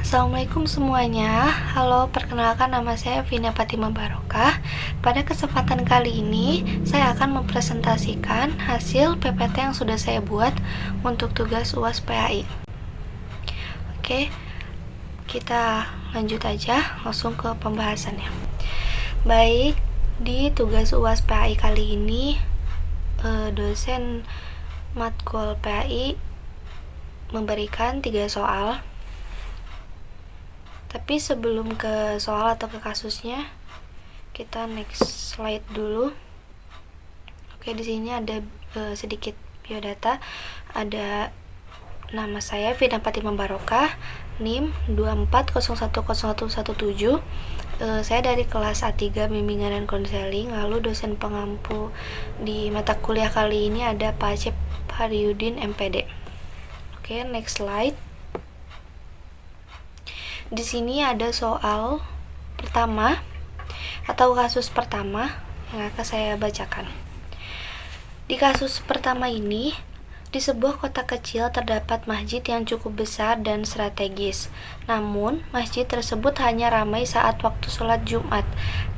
Assalamualaikum semuanya. Halo, perkenalkan nama saya Vina Fatima Barokah. Pada kesempatan kali ini, saya akan mempresentasikan hasil PPT yang sudah saya buat untuk tugas UAS PAI. Oke, kita lanjut aja langsung ke pembahasannya. Baik, di tugas UAS PAI kali ini, dosen matkul PAI memberikan 3 soal. Tapi sebelum ke soal atau ke kasusnya, kita next slide dulu. Oke, di sini ada sedikit biodata. Ada nama saya Vina Fatima Barokah, NIM 24010117. Saya dari kelas A3 Bimbingan dan Konseling. Lalu dosen pengampu di mata kuliah kali ini ada Pak Acep Haryudin MPD. Oke, next slide. Di sini ada soal pertama atau kasus pertama yang akan saya bacakan. Di kasus pertama ini, di sebuah kota kecil terdapat masjid yang cukup besar dan strategis. Namun, masjid tersebut hanya ramai saat waktu sholat Jumat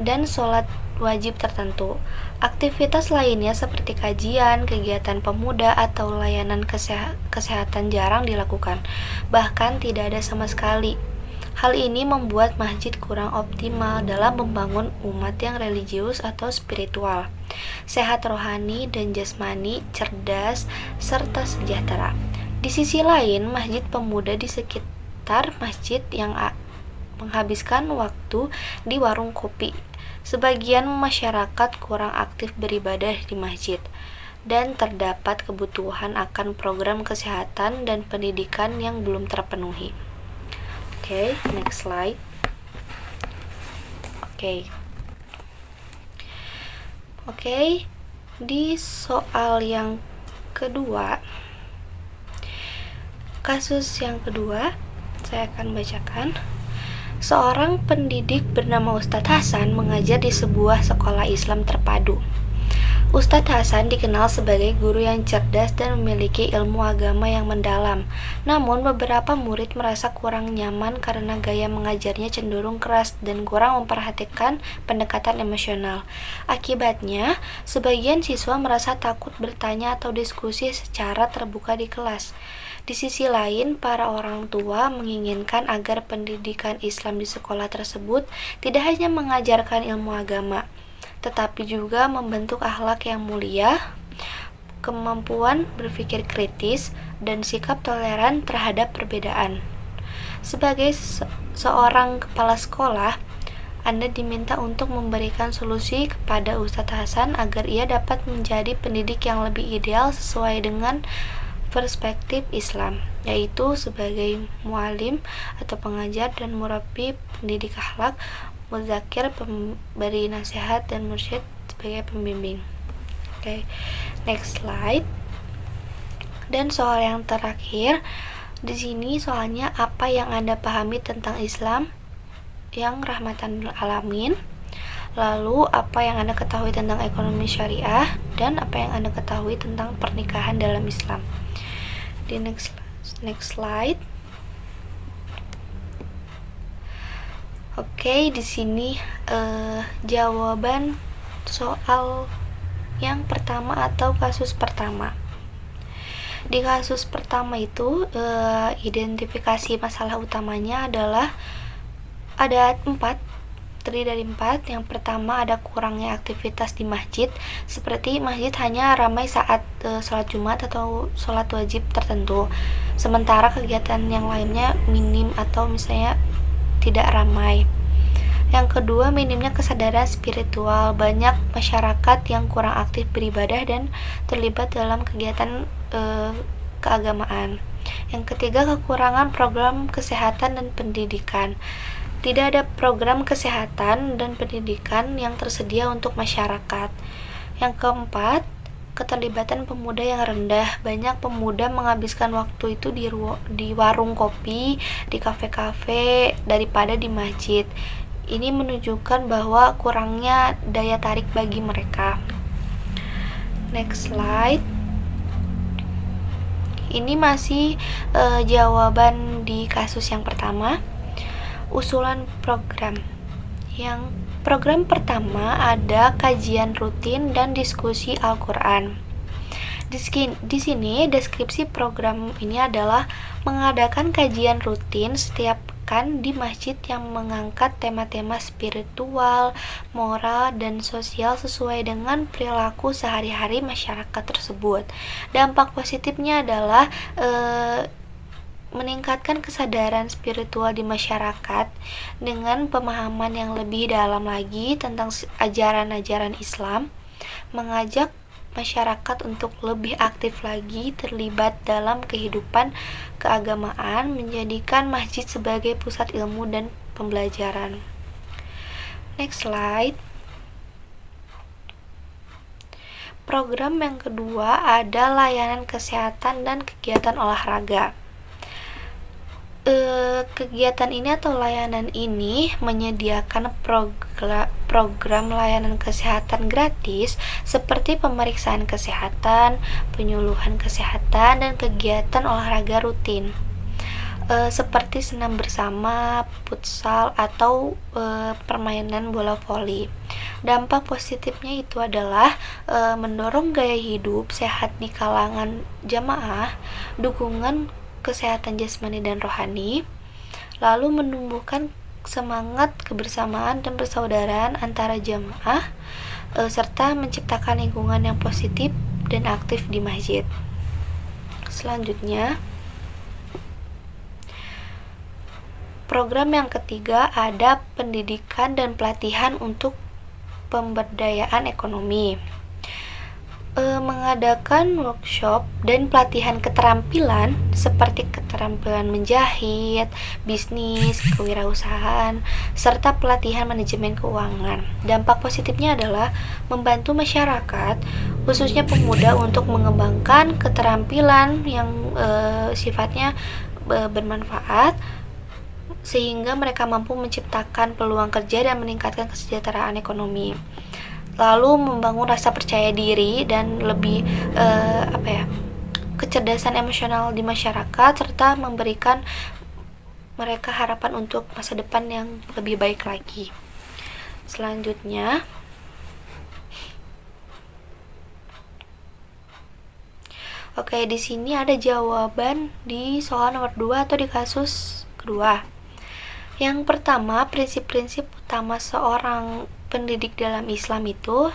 dan sholat wajib tertentu. Aktivitas lainnya seperti kajian, kegiatan pemuda, atau layanan kesehatan jarang dilakukan. Bahkan tidak ada sama sekali. Hal ini membuat masjid kurang optimal dalam membangun umat yang religius atau spiritual, sehat rohani dan jasmani, cerdas, serta sejahtera. Di sisi lain, masjid pemuda di sekitar masjid yang menghabiskan waktu di warung kopi. Sebagian masyarakat kurang aktif beribadah di masjid, dan terdapat kebutuhan akan program kesehatan dan pendidikan yang belum terpenuhi. Oke, next slide. Oke, di soal yang kedua, kasus yang kedua, saya akan bacakan. Seorang pendidik bernama Ustadz Hasan mengajar di sebuah sekolah Islam terpadu. Ustadz Hasan dikenal sebagai guru yang cerdas dan memiliki ilmu agama yang mendalam. Namun, beberapa murid merasa kurang nyaman karena gaya mengajarnya cenderung keras dan kurang memperhatikan pendekatan emosional. Akibatnya, sebagian siswa merasa takut bertanya atau diskusi secara terbuka di kelas. Di sisi lain, para orang tua menginginkan agar pendidikan Islam di sekolah tersebut tidak hanya mengajarkan ilmu agama, tetapi juga membentuk akhlak yang mulia, kemampuan berpikir kritis, dan sikap toleran terhadap perbedaan. Sebagai seorang kepala sekolah, Anda diminta untuk memberikan solusi kepada Ustadz Hasan agar ia dapat menjadi pendidik yang lebih ideal sesuai dengan perspektif Islam, yaitu sebagai mualim atau pengajar dan murabbi pendidik akhlak, muzakir pemberi nasihat, dan mursyid sebagai pembimbing. Oke, next slide. Dan soal yang terakhir, di sini soalnya apa yang Anda pahami tentang Islam yang rahmatan lil alamin, lalu apa yang Anda ketahui tentang ekonomi syariah, dan apa yang Anda ketahui tentang pernikahan dalam Islam. Di next slide. Oke, di sini jawaban soal yang pertama atau kasus pertama. Di kasus pertama itu identifikasi masalah utamanya adalah ada 4, terdiri dari 4. Yang pertama ada kurangnya aktivitas di masjid, seperti masjid hanya ramai saat sholat Jumat atau sholat wajib tertentu, sementara kegiatan yang lainnya minim atau misalnya tidak ramai. Yang kedua, minimnya kesadaran spiritual. Banyak masyarakat yang kurang aktif beribadah dan terlibat dalam kegiatan keagamaan. Yang ketiga, kekurangan program kesehatan dan pendidikan. Tidak ada program kesehatan dan pendidikan yang tersedia untuk masyarakat. Yang keempat, keterlibatan pemuda yang rendah. Banyak pemuda menghabiskan waktu itu di warung kopi, di kafe-kafe, daripada di masjid. Ini menunjukkan bahwa kurangnya daya tarik bagi mereka. Next slide. Ini masih jawaban di kasus yang pertama. Usulan program. Yang program pertama ada kajian rutin dan diskusi Al-Quran. Di sini deskripsi program ini adalah mengadakan kajian rutin setiap pekan di masjid yang mengangkat tema-tema spiritual, moral, dan sosial sesuai dengan perilaku sehari-hari masyarakat tersebut. Dampak positifnya adalah meningkatkan kesadaran spiritual di masyarakat dengan pemahaman yang lebih dalam lagi tentang ajaran-ajaran Islam, mengajak masyarakat untuk lebih aktif lagi terlibat dalam kehidupan keagamaan, menjadikan masjid sebagai pusat ilmu dan pembelajaran. Next slide. Program yang kedua ada layanan kesehatan dan kegiatan olahraga. Kegiatan ini atau layanan ini menyediakan program layanan kesehatan gratis seperti pemeriksaan kesehatan, penyuluhan kesehatan, dan kegiatan olahraga rutin seperti senam bersama, futsal, atau permainan bola voli. Dampak positifnya itu adalah mendorong gaya hidup sehat di kalangan jamaah, dukungan kesehatan jasmani dan rohani, lalu menumbuhkan semangat kebersamaan dan persaudaraan antara jamaah, serta menciptakan lingkungan yang positif dan aktif di masjid. Selanjutnya, program yang ketiga ada pendidikan dan pelatihan untuk pemberdayaan ekonomi. Mengadakan workshop dan pelatihan keterampilan seperti keterampilan menjahit, bisnis, kewirausahaan, serta pelatihan manajemen keuangan. Dampak positifnya adalah membantu masyarakat, khususnya pemuda, untuk mengembangkan keterampilan yang sifatnya bermanfaat, sehingga mereka mampu menciptakan peluang kerja dan meningkatkan kesejahteraan ekonomi. Lalu membangun rasa percaya diri dan lebih kecerdasan emosional di masyarakat, serta memberikan mereka harapan untuk masa depan yang lebih baik lagi. Selanjutnya, di sini ada jawaban di soal nomor 2 atau di kasus kedua. Yang pertama, prinsip-prinsip utama seorang pendidik dalam Islam itu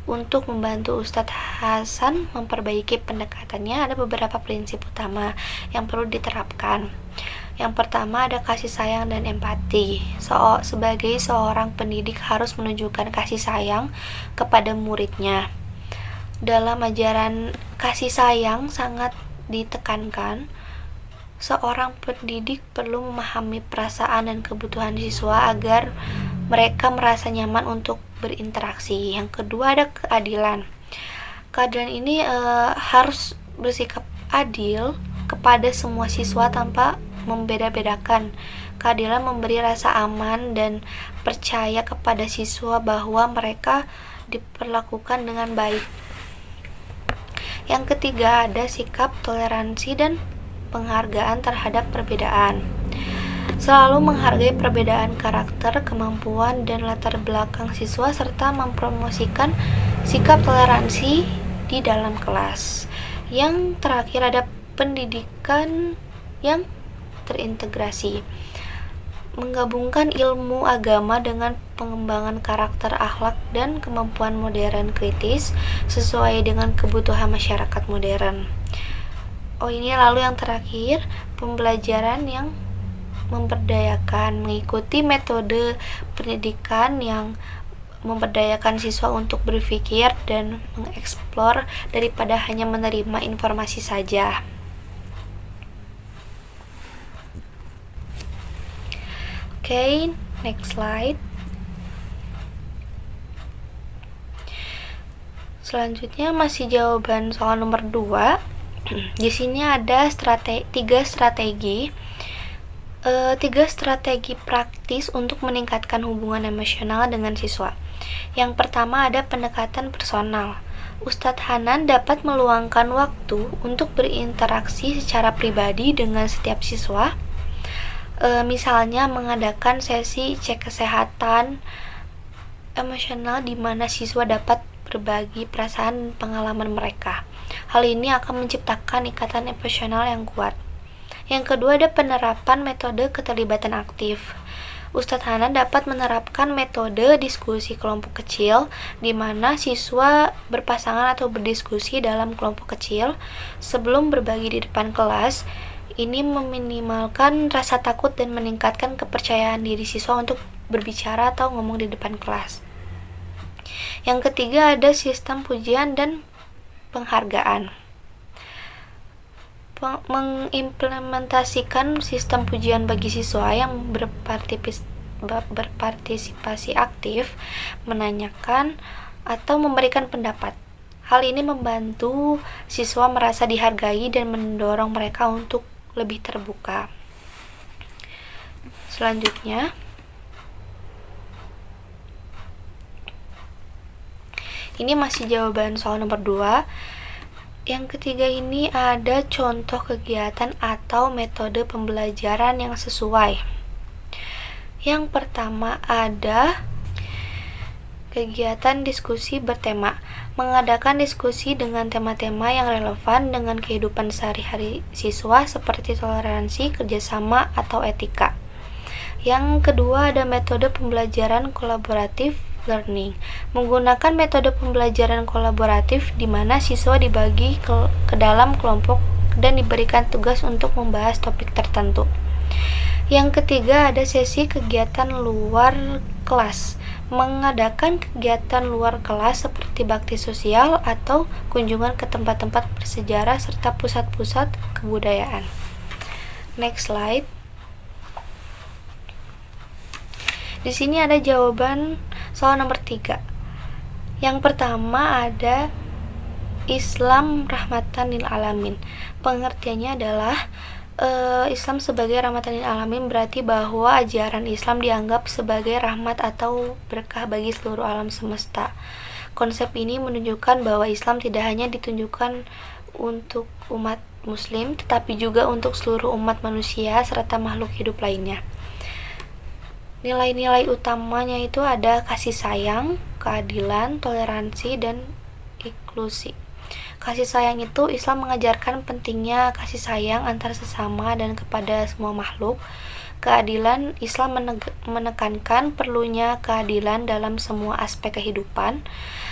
untuk membantu Ustadz Hasan memperbaiki pendekatannya. Ada beberapa prinsip utama yang perlu diterapkan. Yang pertama ada kasih sayang dan empati. Sebagai seorang pendidik harus menunjukkan kasih sayang kepada muridnya. Dalam ajaran kasih sayang sangat ditekankan. Seorang pendidik perlu memahami perasaan dan kebutuhan siswa agar mereka merasa nyaman untuk berinteraksi. Yang kedua ada keadilan. Keadilan ini harus bersikap adil kepada semua siswa tanpa membeda-bedakan. Keadilan memberi rasa aman dan percaya kepada siswa bahwa mereka diperlakukan dengan baik. Yang ketiga ada sikap toleransi dan penghargaan terhadap perbedaan. Selalu menghargai perbedaan karakter, kemampuan, dan latar belakang siswa, serta mempromosikan sikap toleransi di dalam kelas. Yang terakhir ada pendidikan yang terintegrasi. Menggabungkan ilmu agama dengan pengembangan karakter, akhlak, dan kemampuan modern kritis sesuai dengan kebutuhan masyarakat modern. Ini lalu yang terakhir, pembelajaran yang memberdayakan, mengikuti metode pendidikan yang memberdayakan siswa untuk berpikir dan mengeksplor daripada hanya menerima informasi saja. Next slide. Selanjutnya masih jawaban soal nomor 2. Di sini ada tiga strategi praktis untuk meningkatkan hubungan emosional dengan siswa. Yang pertama ada pendekatan personal. Ustadz Hanan dapat meluangkan waktu untuk berinteraksi secara pribadi dengan setiap siswa. Misalnya mengadakan sesi cek kesehatan emosional di mana siswa dapat berbagi perasaan dan pengalaman mereka. Hal ini akan menciptakan ikatan emosional yang kuat. Yang kedua ada penerapan metode keterlibatan aktif. Ustadz Hanan dapat menerapkan metode diskusi kelompok kecil di mana siswa berpasangan atau berdiskusi dalam kelompok kecil sebelum berbagi di depan kelas. Ini meminimalkan rasa takut dan meningkatkan kepercayaan diri siswa untuk berbicara atau ngomong di depan kelas. Yang ketiga ada sistem pujian dan penghargaan. Mengimplementasikan sistem pujian bagi siswa yang berpartisipasi aktif, menanyakan atau memberikan pendapat. Hal ini membantu siswa merasa dihargai dan mendorong mereka untuk lebih terbuka. Selanjutnya, ini masih jawaban soal nomor 2. Yang ketiga ini ada contoh kegiatan atau metode pembelajaran yang sesuai. Yang pertama ada kegiatan diskusi bertema. Mengadakan diskusi dengan tema-tema yang relevan dengan kehidupan sehari-hari siswa seperti toleransi, kerjasama, atau etika. Yang kedua ada metode pembelajaran kolaboratif learning. Menggunakan metode pembelajaran kolaboratif di mana siswa dibagi ke dalam kelompok dan diberikan tugas untuk membahas topik tertentu. Yang ketiga ada sesi kegiatan luar kelas. Mengadakan kegiatan luar kelas seperti bakti sosial atau kunjungan ke tempat-tempat bersejarah serta pusat-pusat kebudayaan. Next slide. Di sini ada jawaban soal nomor 3. Yang pertama ada Islam rahmatan lil alamin. Pengertiannya adalah Islam sebagai rahmatan lil alamin berarti bahwa ajaran Islam dianggap sebagai rahmat atau berkah bagi seluruh alam semesta. Konsep ini menunjukkan bahwa Islam tidak hanya ditunjukkan untuk umat muslim, tetapi juga untuk seluruh umat manusia serta makhluk hidup lainnya. Nilai-nilai utamanya itu ada kasih sayang, keadilan, toleransi, dan inklusi. Kasih sayang itu Islam mengajarkan pentingnya kasih sayang antar sesama dan kepada semua makhluk. Keadilan, Islam menekankan perlunya keadilan dalam semua aspek kehidupan.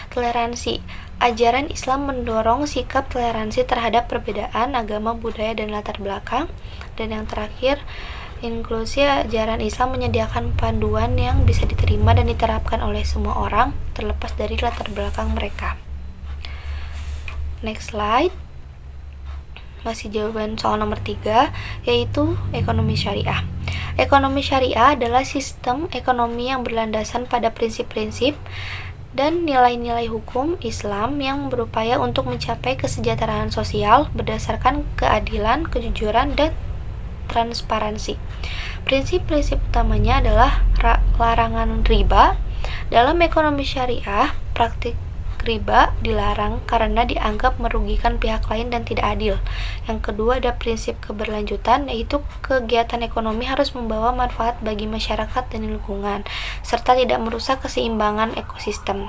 Toleransi, ajaran Islam mendorong sikap toleransi terhadap perbedaan agama, budaya, dan latar belakang. Dan yang terakhir, inklusi, ajaran Islam menyediakan panduan yang bisa diterima dan diterapkan oleh semua orang terlepas dari latar belakang mereka. Next slide. Masih jawaban soal nomor 3, yaitu ekonomi syariah. Ekonomi syariah adalah sistem ekonomi yang berlandasan pada prinsip-prinsip dan nilai-nilai hukum Islam yang berupaya untuk mencapai kesejahteraan sosial berdasarkan keadilan, kejujuran, dan transparansi. Prinsip-prinsip utamanya adalah larangan riba. Dalam ekonomi syariah, praktik riba dilarang karena dianggap merugikan pihak lain dan tidak adil. Yang kedua ada prinsip keberlanjutan, yaitu kegiatan ekonomi harus membawa manfaat bagi masyarakat dan lingkungan, serta tidak merusak keseimbangan ekosistem.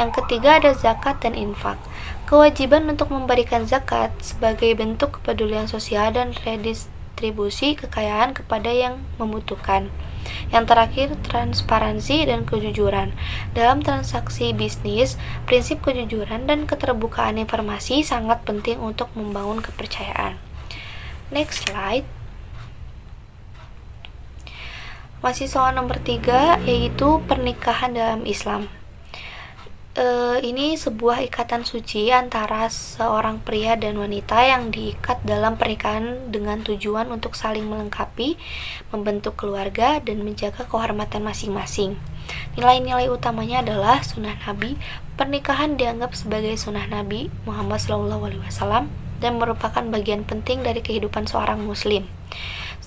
Yang ketiga ada zakat dan infak. Kewajiban untuk memberikan zakat sebagai bentuk kepedulian sosial dan redistribusi kekayaan kepada yang membutuhkan. Yang terakhir, transparansi dan kejujuran. Dalam transaksi bisnis, prinsip kejujuran dan keterbukaan informasi sangat penting untuk membangun kepercayaan. Next slide. Masih soal nomor 3, yaitu pernikahan dalam Islam. Ini sebuah ikatan suci antara seorang pria dan wanita yang diikat dalam pernikahan dengan tujuan untuk saling melengkapi, membentuk keluarga, dan menjaga kehormatan masing-masing. Nilai-nilai utamanya adalah sunnah Nabi. Pernikahan dianggap sebagai sunnah Nabi Muhammad SAW dan merupakan bagian penting dari kehidupan seorang muslim.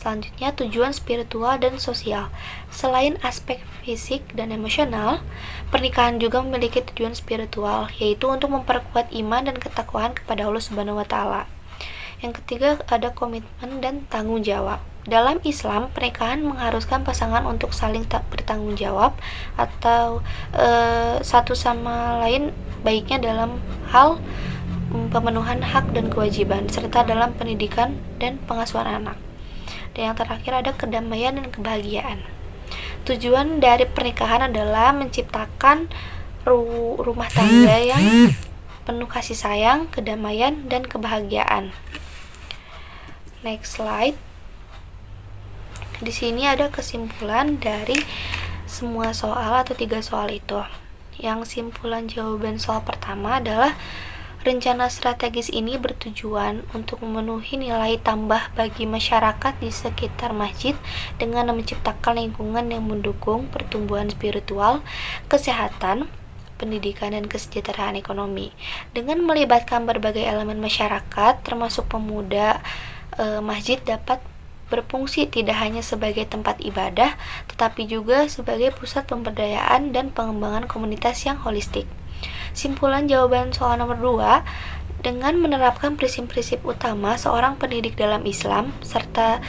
Selanjutnya, tujuan spiritual dan sosial. Selain aspek fisik dan emosional, pernikahan juga memiliki tujuan spiritual, yaitu untuk memperkuat iman dan ketakwaan kepada Allah Subhanahu wa Ta'ala. Yang ketiga ada komitmen dan tanggung jawab. Dalam Islam, pernikahan mengharuskan pasangan untuk saling bertanggung jawab atau satu sama lain, baiknya dalam hal pemenuhan hak dan kewajiban, serta dalam pendidikan dan pengasuhan anak. Dan yang terakhir ada kedamaian dan kebahagiaan. Tujuan dari pernikahan adalah menciptakan rumah tangga yang penuh kasih sayang, kedamaian, dan kebahagiaan. Next slide. Di sini ada kesimpulan dari semua soal atau 3 soal itu. Yang simpulan jawaban soal pertama adalah rencana strategis ini bertujuan untuk memenuhi nilai tambah bagi masyarakat di sekitar masjid dengan menciptakan lingkungan yang mendukung pertumbuhan spiritual, kesehatan, pendidikan, dan kesejahteraan ekonomi. Dengan melibatkan berbagai elemen masyarakat, termasuk pemuda, masjid dapat berfungsi tidak hanya sebagai tempat ibadah, tetapi juga sebagai pusat pemberdayaan dan pengembangan komunitas yang holistik. Simpulan jawaban soal nomor 2, dengan menerapkan prinsip-prinsip utama seorang pendidik dalam Islam, serta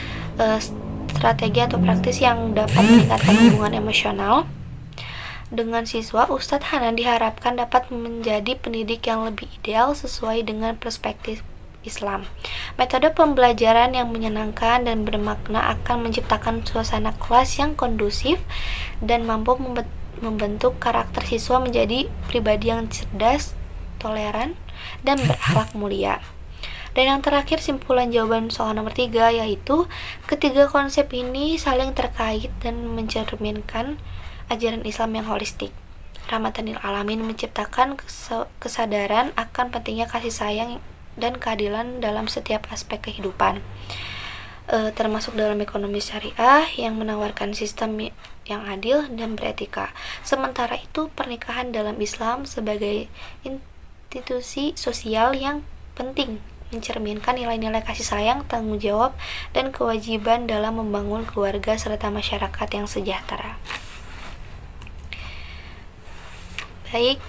strategi atau praktis yang dapat meningkatkan hubungan emosional dengan siswa, Ustadz Hanan diharapkan dapat menjadi pendidik yang lebih ideal sesuai dengan perspektif Islam. Metode pembelajaran yang menyenangkan dan bermakna akan menciptakan suasana kelas yang kondusif dan mampu membentuk karakter siswa menjadi pribadi yang cerdas, toleran, dan berakhlak mulia. Dan yang terakhir simpulan jawaban soal nomor 3, yaitu ketiga konsep ini saling terkait dan mencerminkan ajaran Islam yang holistik. Rahmatan lil alamin menciptakan kesadaran akan pentingnya kasih sayang dan keadilan dalam setiap aspek kehidupan, termasuk dalam ekonomi syariah yang menawarkan sistem yang adil dan beretika. Sementara itu, pernikahan dalam Islam sebagai institusi sosial yang penting mencerminkan nilai-nilai kasih sayang, tanggung jawab, dan kewajiban dalam membangun keluarga serta masyarakat yang sejahtera. Baik,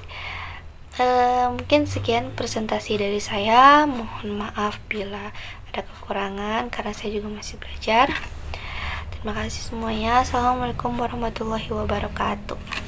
mungkin sekian presentasi dari saya. Mohon maaf bila ada kekurangan karena saya juga masih belajar. Terima kasih semuanya. Assalamualaikum warahmatullahi wabarakatuh.